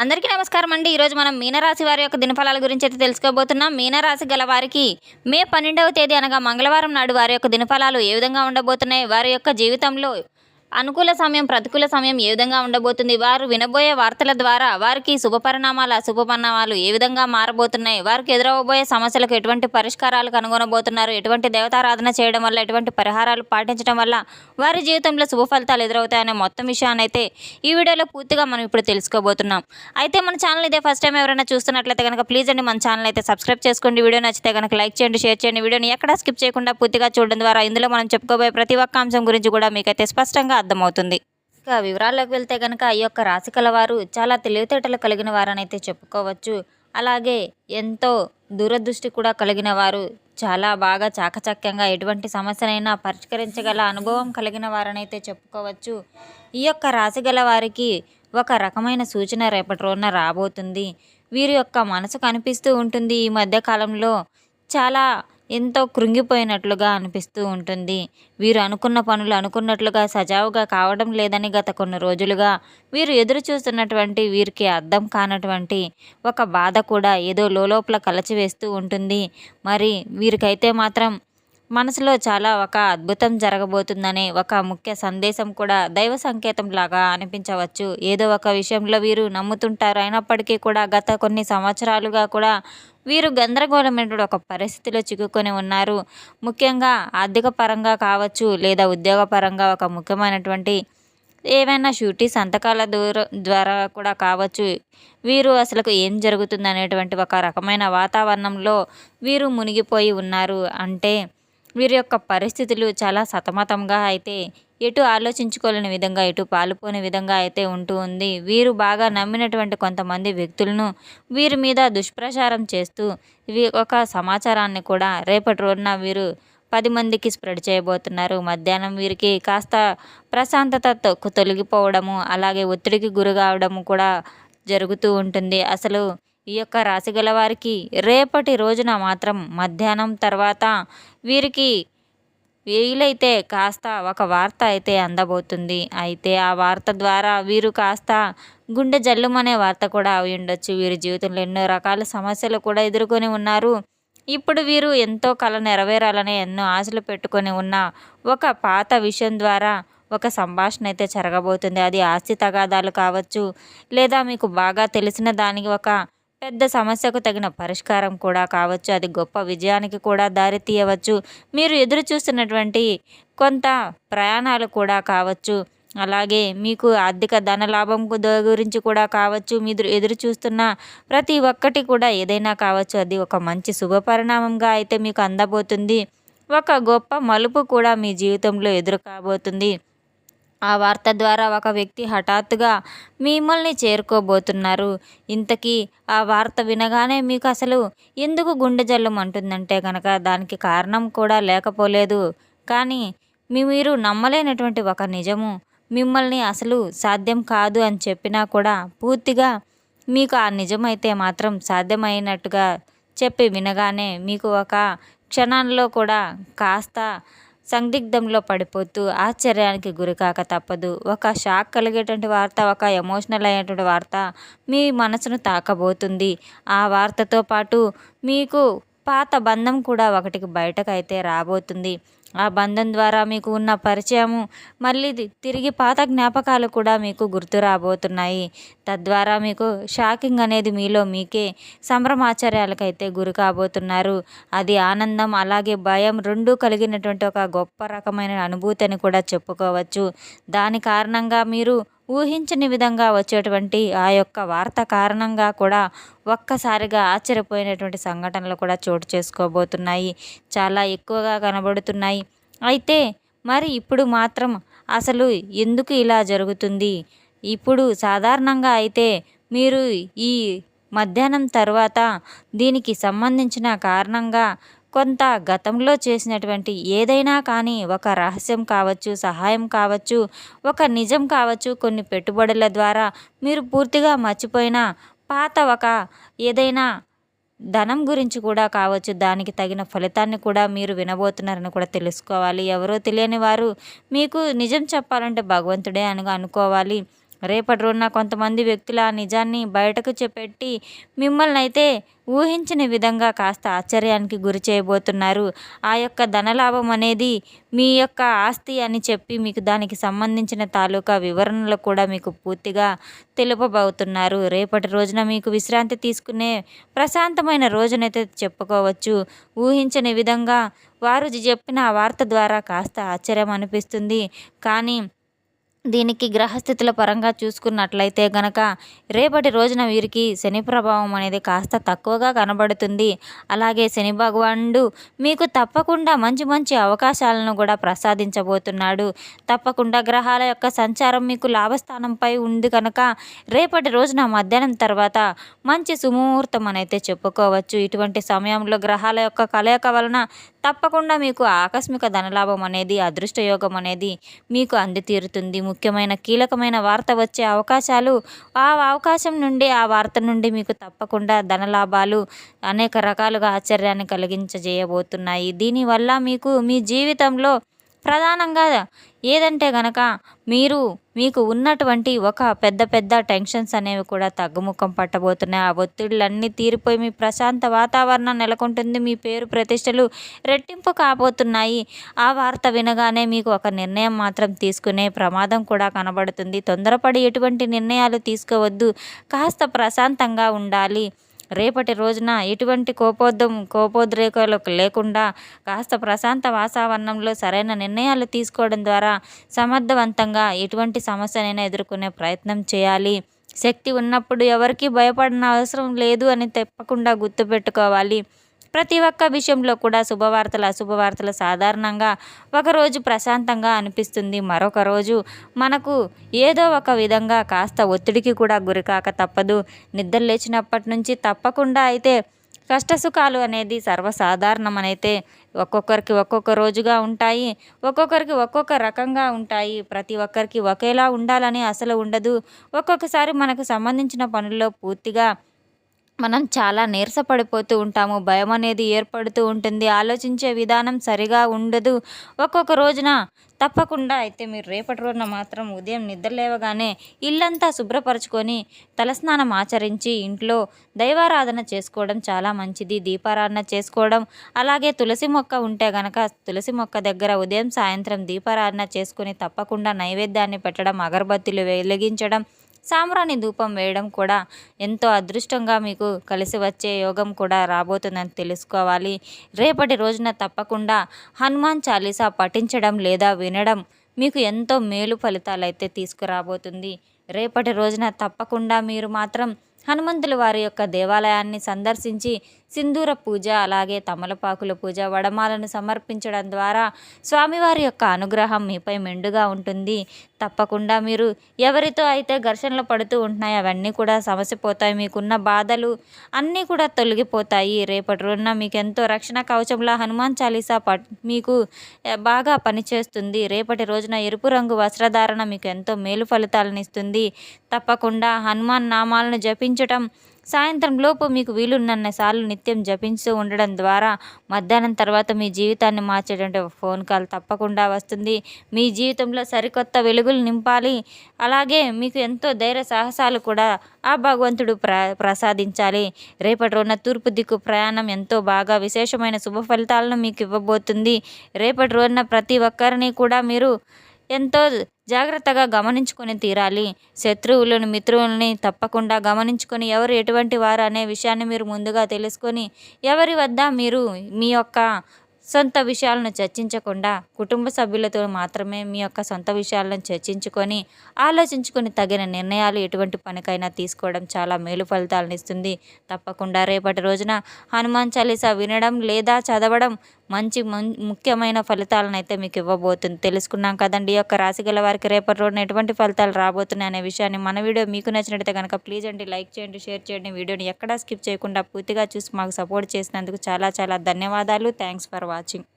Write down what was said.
అందరికీ నమస్కారం అండి. ఈరోజు మనం మీనరాశి వారి యొక్క దినఫలాల గురించి అయితే తెలుసుకోబోతున్నాం. మీనరాశి గల వారికి మే 12వ తేదీ అనగా మంగళవారం నాడు వారి యొక్క దినఫలాలు ఏ విధంగా ఉండబోతున్నాయి, వారి యొక్క జీవితంలో అనుకూల సమయం ప్రతికూల సమయం ఏ విధంగా ఉండబోతుంది, వారు వినబోయే వార్తల ద్వారా వారికి శుభపరిణామాలు ఏ విధంగా మారబోతున్నాయి, వారికి ఎదురవబోయే సమస్యలకు ఎటువంటి పరిష్కారాలు కనుగొనబోతున్నారు, ఎటువంటి దేవతారాధన చేయడం వల్ల, ఎటువంటి పరిహారాలు పాటించడం వల్ల వారి జీవితంలో శుభ ఫలితాలు ఎదురవుతాయనే మొత్తం విషయాన్ని అయితే ఈ వీడియోలో పూర్తిగా మనం ఇప్పుడు తెలుసుకోబోతున్నాం. అయితే మన ఛానల్ ఇదే ఫస్ట్ టైం ఎవరైనా చూస్తున్నట్లయితే కనుక ప్లీజ్ అండి మన ఛానల్ అయితే సబ్స్క్రైబ్ చేసుకోండి. వీడియో నచ్చితే కనుక లైక్ చేయండి, షేర్ చేయండి. వీడియోని ఎక్కడా స్కిప్ చేయకుండా పూర్తిగా చూడడం ద్వారా ఇందులో మనం చెప్పుకోబోయే ప్రతి ఒక్క అంశం గురించి కూడా మీకైతే స్పష్టంగా అర్థమవుతుంది. ఇక వివరాల్లోకి వెళ్తే కనుక ఈ యొక్క రాశి కలవారు చాలా తెలివితేటలు కలిగిన వారనైతే చెప్పుకోవచ్చు. అలాగే ఎంతో దూరదృష్టి కూడా కలిగిన వారు, చాలా బాగా చాకచక్యంగా ఎటువంటి సమస్యనైనా పరిష్కరించగల అనుభవం కలిగిన వారనైతే చెప్పుకోవచ్చు. ఈ యొక్క రాశి గల వారికి ఒక రకమైన సూచన రేపటి రోజున రాబోతుంది. వీరి యొక్క మనసు కనిపిస్తూ ఉంటుంది. ఈ మధ్య కాలంలో చాలా ఎంతో కృంగిపోయినట్లుగా అనిపిస్తూ ఉంటుంది. వీరు అనుకున్న పనులు అనుకున్నట్లుగా సజావుగా కావడం లేదని గత కొన్ని రోజులుగా వీరు ఎదురు చూస్తున్నటువంటి వీరికి అర్థం కానటువంటి ఒక బాధ కూడా ఏదో లోపల కలచివేస్తూ ఉంటుంది. మరి వీరికైతే మాత్రం మనసులో చాలా ఒక అద్భుతం జరగబోతుందనే ఒక ముఖ్య సందేశం కూడా దైవ సంకేతం లాగా అనిపించవచ్చు. ఏదో ఒక విషయంలో వీరు నమ్ముతుంటారు. అయినప్పటికీ కూడా గత కొన్ని సంవత్సరాలుగా కూడా వీరు గందరగోళమైనటువంటి ఒక పరిస్థితిలో చిక్కుకొని ఉన్నారు. ముఖ్యంగా ఆర్థిక పరంగా కావచ్చు, లేదా ఉద్యోగపరంగా ఒక ముఖ్యమైనటువంటి ఏవైనా షూరిటీ సంతకాల ద్వారా కూడా కావచ్చు. వీరు అసలు ఏం జరుగుతుంది అనేటువంటి ఒక రకమైన వాతావరణంలో వీరు మునిగిపోయి ఉన్నారు. అంటే వీరి యొక్క పరిస్థితులు చాలా సతమతంగా అయితే ఎటు ఆలోచించుకోలేని విధంగా, ఎటు పాలుపోని విధంగా అయితే ఉంటూ ఉంది. వీరు బాగా నమ్మినటువంటి కొంతమంది వ్యక్తులను వీరి మీద దుష్ప్రచారం చేస్తూ ఒక సమాచారాన్ని కూడా రేపటి రోజున వీరు 10 మందికి స్ప్రెడ్ చేయబోతున్నారు. మధ్యాహ్నం వీరికి కాస్త ప్రశాంతత తొలగిపోవడము, అలాగే ఒత్తిడికి గురి కావడము కూడా జరుగుతూ ఉంటుంది. అసలు ఈ యొక్క రాశి గల వారికి రేపటి రోజున మాత్రం మధ్యాహ్నం తర్వాత వీరికి వీలైతే కాస్త ఒక వార్త అయితే అందబోతుంది. అయితే ఆ వార్త ద్వారా వీరు కాస్త గుండె జల్లుమనే వార్త కూడా అయి ఉండొచ్చు. వీరి జీవితంలో ఎన్నో రకాల సమస్యలు కూడా ఎదుర్కొని ఉన్నారు. ఇప్పుడు వీరు ఎంతో కల నెరవేరాలని ఎన్నో ఆశలు పెట్టుకొని ఉన్న ఒక పాత విషయం ద్వారా ఒక సంభాషణ అయితే జరగబోతుంది. అది ఆస్తి తగాదాలు కావచ్చు, లేదా మీకు బాగా తెలిసిన దానికి ఒక పెద్ద సమస్యకు తగిన పరిష్కారం కూడా కావచ్చు. అది గొప్ప విజయానికి కూడా దారి తీయవచ్చు. మీరు ఎదురు చూస్తున్నటువంటి కొంత ప్రయాణాలు కూడా కావచ్చు. అలాగే మీకు ఆర్థిక ధనలాభం గురించి కూడా కావచ్చు. మీరు ఎదురు చూస్తున్న ప్రతి ఒక్కటి కూడా ఏదైనా కావచ్చు. అది ఒక మంచి శుభపరిణామంగా అయితే మీకు అందబోతుంది. ఒక గొప్ప మలుపు కూడా మీ జీవితంలో ఎదురు కాబోతుంది. ఆ వార్త ద్వారా ఒక వ్యక్తి హఠాత్తుగా మిమ్మల్ని చేరుకోబోతున్నారు. ఇంతకీ ఆ వార్త వినగానే మీకు అసలు ఎందుకు గుండె జల్లుమంటుందంటే కనుక దానికి కారణం కూడా లేకపోలేదు. కానీ మీరు నమ్మలేనటువంటి ఒక నిజము మిమ్మల్ని అసలు సాధ్యం కాదు అని చెప్పినా కూడా పూర్తిగా మీకు ఆ నిజమైతే మాత్రం సాధ్యమైనట్టుగా చెప్పి వినగానే మీకు ఒక క్షణంలో కూడా కాస్త సందిగ్ధంలో పడిపోతూ ఆశ్చర్యానికి గురికాక తప్పదు. ఒక షాక్ కలిగేటువంటి వార్త, ఒక ఎమోషనల్ అయినటువంటి వార్త మీ మనసును తాకబోతుంది. ఆ వార్తతో పాటు మీకు పాత బంధం కూడా ఒకటికి బయటకైతే రాబోతుంది. ఆ బంధం ద్వారా మీకు ఉన్న పరిచయము మళ్ళీ తిరిగి పాత జ్ఞాపకాలు కూడా మీకు గుర్తు రాబోతున్నాయి. తద్వారా మీకు షాకింగ్ అనేది మీలో మీకే సంభ్రమాచర్యాలకైతే గురి కాబోతున్నారు. అది ఆనందం అలాగే భయం రెండూ కలిగినటువంటి ఒక గొప్ప రకమైన అనుభూతి అని కూడా చెప్పుకోవచ్చు. దాని కారణంగా మీరు ఊహించని విధంగా వచ్చేటువంటి ఆ యొక్క వార్త కారణంగా కూడా ఒక్కసారిగా ఆశ్చర్యపోయినటువంటి సంఘటనలు కూడా చోటు చేసుకోబోతున్నాయి. చాలా ఎక్కువగా కనబడుతున్నాయి. అయితే మరి ఇప్పుడు మాత్రం అసలు ఎందుకు ఇలా జరుగుతుంది? ఇప్పుడు సాధారణంగా అయితే మీరు ఈ మధ్యాహ్నం తర్వాత దీనికి సంబంధించిన కారణంగా కొంత గతంలో చేసినటువంటి ఏదైనా కానీ ఒక రహస్యం కావచ్చు, సహాయం కావచ్చు, ఒక నిజం కావచ్చు, కొన్ని పెట్టుబడుల ద్వారా మీరు పూర్తిగా మర్చిపోయిన పాత ఒక ఏదైనా ధనం గురించి కూడా కావచ్చు, దానికి తగిన ఫలితాన్ని కూడా మీరు వినబోతున్నారని కూడా తెలుసుకోవాలి. ఎవరో తెలియని వారు మీకు నిజం చెప్పాలంటే భగవంతుడే అని అనుకోవాలి. రేపటి రోజున కొంతమంది వ్యక్తుల ఆ నిజాన్ని బయటకు పెట్టి మిమ్మల్ని అయితే ఊహించని విధంగా కాస్త ఆశ్చర్యానికి గురి చేయబోతున్నారు. ఆ యొక్క ధనలాభం అనేది మీ యొక్క ఆస్తి అని చెప్పి మీకు దానికి సంబంధించిన తాలూకా వివరణలు కూడా మీకు పూర్తిగా తెలుపబోతున్నారు. రేపటి రోజున మీకు విశ్రాంతి తీసుకునే ప్రశాంతమైన రోజునైతే చెప్పుకోవచ్చు. ఊహించని విధంగా వారు చెప్పిన ఆ వార్త ద్వారా కాస్త ఆశ్చర్యం అనిపిస్తుంది. కానీ దీనికి గ్రహస్థితుల పరంగా చూసుకున్నట్లయితే గనక రేపటి రోజున వీరికి శని ప్రభావం అనేది కాస్త తక్కువగా కనబడుతుంది. అలాగే శని భగవానుడు మీకు తప్పకుండా మంచి మంచి అవకాశాలను కూడా ప్రసాదించబోతున్నాడు. తప్పకుండా గ్రహాల యొక్క సంచారం మీకు లాభస్థానంపై ఉంది కనుక రేపటి రోజున మధ్యాహ్నం తర్వాత మంచి సుముహూర్తం అనైతే చెప్పుకోవచ్చు. ఇటువంటి సమయంలో గ్రహాల యొక్క కలయిక వలన తప్పకుండా మీకు ఆకస్మిక ధనలాభం అనేది అదృష్టయోగం అనేది మీకు అందితీరుతుంది. ముఖ్యమైన కీలకమైన వార్త వచ్చే అవకాశాలు ఆ అవకాశం నుండి ఆ వార్త నుండి మీకు తప్పకుండా ధనలాభాలు అనేక రకాలుగా ఆశ్చర్యాన్ని కలిగించజేయబోతున్నాయి. దీనివల్ల మీకు మీ జీవితంలో ప్రధానంగా ఏదంటే గనక మీకు ఉన్నటువంటి ఒక పెద్ద టెన్షన్స్ అనేవి కూడా తగ్గుముఖం పట్టబోతున్నాయి. ఆ ఒత్తిడులన్నీ తీరిపోయి మీ ప్రశాంత వాతావరణం నెలకొంటుంది. మీ పేరు ప్రతిష్టలు రెట్టింపు కాబోతున్నాయి. ఆ వార్త వినగానే మీకు ఒక నిర్ణయం మాత్రం తీసుకునే ప్రమాదం కూడా కనబడుతుంది. తొందరపడి ఎటువంటి నిర్ణయాలు తీసుకోవద్దు. కాస్త ప్రశాంతంగా ఉండాలి. రేపటి రోజున ఎటువంటి కోపోద్రేకాలు లేకుండా కాస్త ప్రశాంత వాతావరణంలో సరైన నిర్ణయాలు తీసుకోవడం ద్వారా సమర్థవంతంగా ఎటువంటి సమస్యనైనా ఎదుర్కొనే ప్రయత్నం చేయాలి. శక్తి ఉన్నప్పుడు ఎవరికీ భయపడిన అవసరం లేదు అని తప్పకుండా గుర్తుపెట్టుకోవాలి. ప్రతి ఒక్క విషయంలో కూడా శుభవార్తలు అశుభవార్తలు సాధారణంగా ఒకరోజు ప్రశాంతంగా అనిపిస్తుంది. మరొక రోజు మనకు ఏదో ఒక విధంగా కాస్త ఒత్తిడికి కూడా గురికాక తప్పదు. నిద్ర లేచినప్పటి నుంచి తప్పకుండా అయితే కష్టసుఖాలు అనేది సర్వసాధారణమనైతే ఒక్కొక్కరికి ఒక్కొక్క రోజుగా ఉంటాయి. ఒక్కొక్కరికి ఒక్కొక్క రకంగా ఉంటాయి. ప్రతి ఒక్కరికి ఒకేలా ఉండాలని అసలు ఉండదు. ఒక్కొక్కసారి మనకు సంబంధించిన పనుల్లో పూర్తిగా మనం చాలా నీరసపడిపోతూ ఉంటాము. భయం అనేది ఏర్పడుతూ ఉంటుంది. ఆలోచించే విధానం సరిగా ఉండదు. ఒక్కొక్క రోజున తప్పకుండా అయితే మీరు రేపటి రోజున మాత్రం ఉదయం నిద్ర లేవగానే ఇల్లంతా శుభ్రపరచుకొని తలస్నానం ఆచరించి ఇంట్లో దైవారాధన చేసుకోవడం చాలా మంచిది. దీపారాధన చేసుకోవడం, అలాగే తులసి మొక్క ఉంటే గనక తులసి మొక్క దగ్గర ఉదయం సాయంత్రం దీపారాధన చేసుకొని తప్పకుండా నైవేద్యాన్ని పెట్టడం, అగరబత్తులు వెలిగించడం, సాంబ్రాణి ధూపం వేయడం కూడా ఎంతో అదృష్టంగా మీకు కలిసి వచ్చే యోగం కూడా రాబోతుందని తెలుసుకోవాలి. రేపటి రోజున తప్పకుండా హనుమాన్ చాలీసా పఠించడం లేదా వినడం మీకు ఎంతో మేలు ఫలితాలు అయితే తీసుకురాబోతుంది. రేపటి రోజున తప్పకుండా మీరు మాత్రం హనుమంతుల వారి యొక్క దేవాలయాన్ని సందర్శించి సింధూర పూజ, అలాగే తమలపాకుల పూజ, వడమాలను సమర్పించడం ద్వారా స్వామివారి యొక్క అనుగ్రహం మీపై మెండుగా ఉంటుంది. తప్పకుండా మీరు ఎవరితో అయితే ఘర్షణలు పడుతూ ఉంటున్నాయో అవన్నీ కూడా సమసిపోతాయి. మీకున్న బాధలు అన్నీ కూడా తొలగిపోతాయి. రేపటి రోజున మీకు ఎంతో రక్షణ కవచంలా హనుమాన్ చాలీసా మీకు బాగా పనిచేస్తుంది. రేపటి రోజున ఎరుపు రంగు వస్త్రధారణ మీకు ఎంతో మేలు ఫలితాలను ఇస్తుంది. తప్పకుండా హనుమాన్ నామాలను జపించటం సాయంత్రం లోపు మీకు వీలున్నన్ని సార్లు నిత్యం జపించుతూ ఉండడం ద్వారా మధ్యాహ్నం తర్వాత మీ జీవితాన్ని మార్చేటువంటి ఫోన్ కాల్ తప్పకుండా వస్తుంది. మీ జీవితంలో సరికొత్త వెలుగులు నింపాలి. అలాగే మీకు ఎంతో ధైర్య సాహసాలు కూడా ఆ భగవంతుడు ప్రసాదించాలి. రేపటి రోజున తూర్పు దిక్కు ప్రయాణం ఎంతో బాగా విశేషమైన శుభ ఫలితాలను మీకు ఇవ్వబోతుంది. రేపటి రోజున ప్రతి ఒక్కరిని కూడా మీరు ఎంతో జాగ్రత్తగా గమనించుకొని తీరాలి. శత్రువులను, మిత్రులని తప్పకుండా గమనించుకొని ఎవరు ఎటువంటి వారు అనే విషయాన్ని మీరు ముందుగా తెలుసుకొని ఎవరి వద్ద మీరు మీ యొక్క సొంత విషయాలను చర్చించకుండా కుటుంబ సభ్యులతో మాత్రమే మీ యొక్క సొంత విషయాలను చర్చించుకొని ఆలోచించుకొని తగిన నిర్ణయాలు ఎటువంటి పనికైనా తీసుకోవడం చాలా మేలు ఫలితాలను ఇస్తుంది. తప్పకుండా రేపటి రోజున హనుమాన్ చాలీసా వినడం లేదా చదవడం మంచి ముఖ్యమైన ఫలితాలను అయితే మీకు ఇవ్వబోతుంది. తెలుసుకున్నాం కదండి. ఈ యొక్క రాశి గల వారికి రేపటి రోజున ఎటువంటి ఫలితాలు రాబోతున్నాయి అనే విషయాన్ని మన వీడియో మీకు నచ్చినట్లయితే కనుక ప్లీజ్ అండి లైక్ చేయండి, షేర్ చేయండి. వీడియోని ఎక్కడా స్కిప్ చేయకుండా పూర్తిగా చూసి మాకు సపోర్ట్ చేసినందుకు చాలా చాలా ధన్యవాదాలు. Thanks for watching.